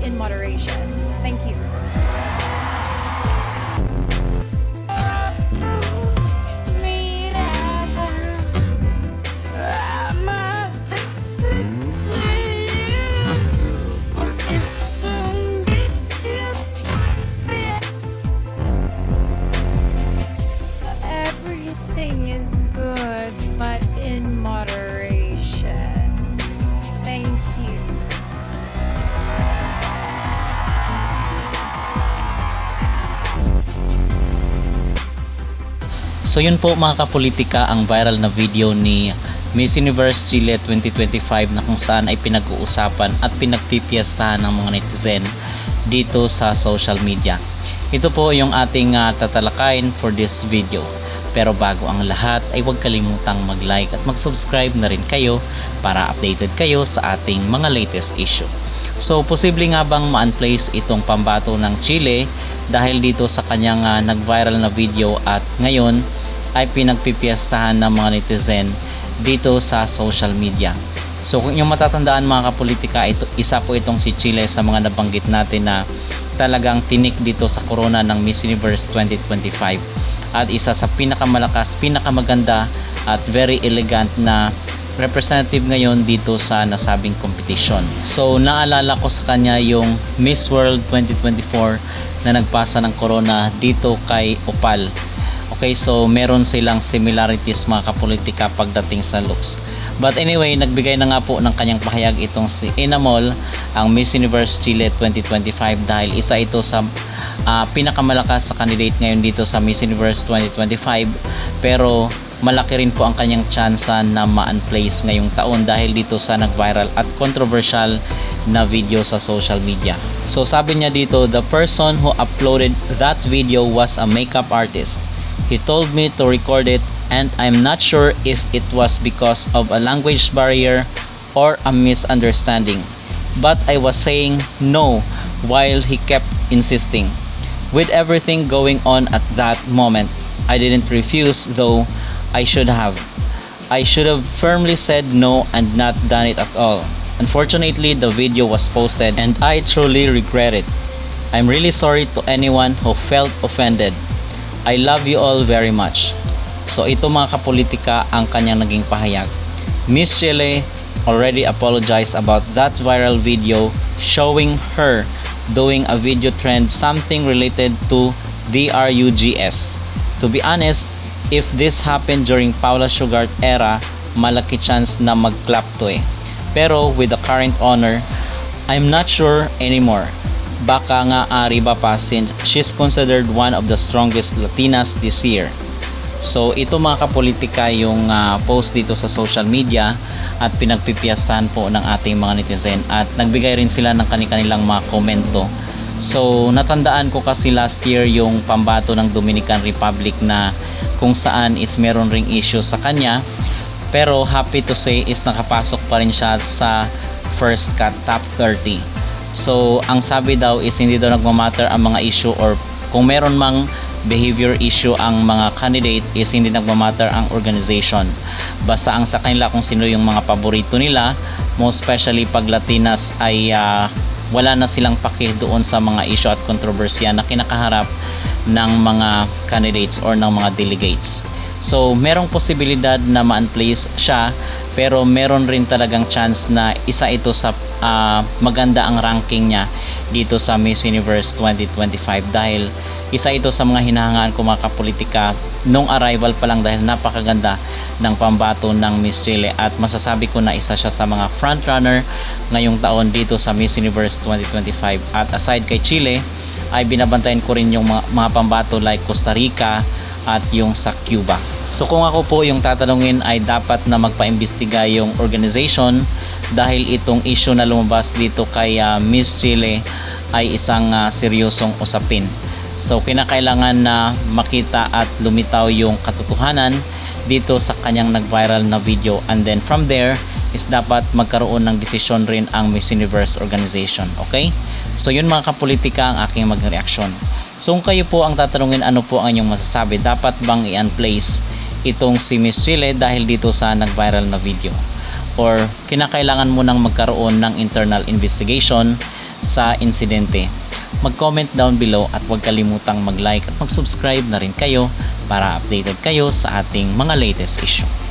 in moderation. Thank you. Everything is good, but in moderation. Thank you. So yun po mga kapolitika ang viral na video ni Miss Universe Chile 2025 na kung saan ay pinag-uusapan at pinagpipiyastahan ng mga netizen dito sa social media. Ito po yung ating tatalakayin for this video. Pero bago ang lahat ay huwag kalimutang mag-like at mag-subscribe na rin kayo para updated kayo sa ating mga latest issue. So posible nga bang ma-unplace itong pambato ng Chile dahil dito sa kanyang nag-viral na video at ngayon ay pinagpipiyastahan ng mga netizen dito sa social media. So kung yung matatandaan mga kapolitika, isa po itong si Chile sa mga nabanggit natin na talagang tinik dito sa corona ng Miss Universe 2025 at isa sa pinakamalakas, pinakamaganda at very elegant na representative ngayon dito sa nasabing competition. So naalala ko sa kanya yung Miss World 2024 na nagpasa ng corona dito kay Opal. Okay, so meron silang similarities mga kapolitika pagdating sa looks. But anyway, nagbigay na nga po ng kanyang pahayag itong si Inamol, ang Miss Universe Chile 2025 dahil isa ito sa pinakamalakas sa candidate ngayon dito sa Miss Universe 2025, pero malaki rin po ang kanyang tsansa na ma-unplace ngayong taon dahil dito sa nag-viral at controversial na video sa social media. So sabi niya dito, the person who uploaded that video was a makeup artist. He told me to record it and I'm not sure if it was because of a language barrier or a misunderstanding. But I was saying no while he kept insisting. With everything going on at that moment, I didn't refuse, though I should have. I should have firmly said no and not done it at all. Unfortunately, the video was posted and I truly regret it. I'm really sorry to anyone who felt offended. I love you all very much. So ito mga kapolitika ang kanyang naging pahayag. Miss Chile already apologized about that viral video showing her doing a video trend something related to DRUGS. To be honest, if this happened during Paula Sugart era, malaki chance na mag-clap to eh. Pero with the current owner, I'm not sure anymore. Baka nga Ariba pa since she's considered one of the strongest Latinas this year. So ito mga kapolitika yung post dito sa social media at pinagpipiyastahan po ng ating mga netizen at nagbigay rin sila ng kanilang mga komento. So natandaan ko kasi last year yung pambato ng Dominican Republic na kung saan is meron ring issue sa kanya, pero happy to say is nakapasok pa rin siya sa first cut top 30. So ang sabi daw is hindi daw nagmamatter ang mga issue or kung meron mang behavior issue ang mga candidate is hindi nagmamatter ang organization. Basta ang sa kanila kung sino yung mga paborito nila, most especially pag Latinas ay wala na silang paki doon sa mga issue at kontrobersya na kinakaharap ng mga candidates or ng mga delegates. So merong posibilidad na ma-unplace siya, pero meron rin talagang chance na isa ito sa maganda ang ranking niya dito sa Miss Universe 2025 dahil isa ito sa mga hinahangaan ko mga kapolitika nung arrival pa lang dahil napakaganda ng pambato ng Miss Chile at masasabi ko na isa siya sa mga frontrunner ngayong taon dito sa Miss Universe 2025. At aside kay Chile ay binabantayan ko rin yung mga pambato like Costa Rica at yung sa Cuba. So kung ako po yung tatanungin ay dapat na magpaimbestiga yung organization dahil itong issue na lumabas dito kay Miss Chile ay isang seryosong usapin. So kinakailangan na makita at lumitaw yung katotohanan dito sa kanyang nag-viral na video, and then from there is dapat magkaroon ng desisyon rin ang Miss Universe organization. Okay? So yun mga kapolitika ang aking mag-reaction. So kung kayo po ang tatanungin ano po ang inyong masasabi, dapat bang i-unplace itong si Miss Chile dahil dito sa nag-viral na video? Or kinakailangan mo nang magkaroon ng internal investigation sa insidente. Mag-comment down below at huwag kalimutang mag-like at mag-subscribe na rin kayo para updated kayo sa ating mga latest issue.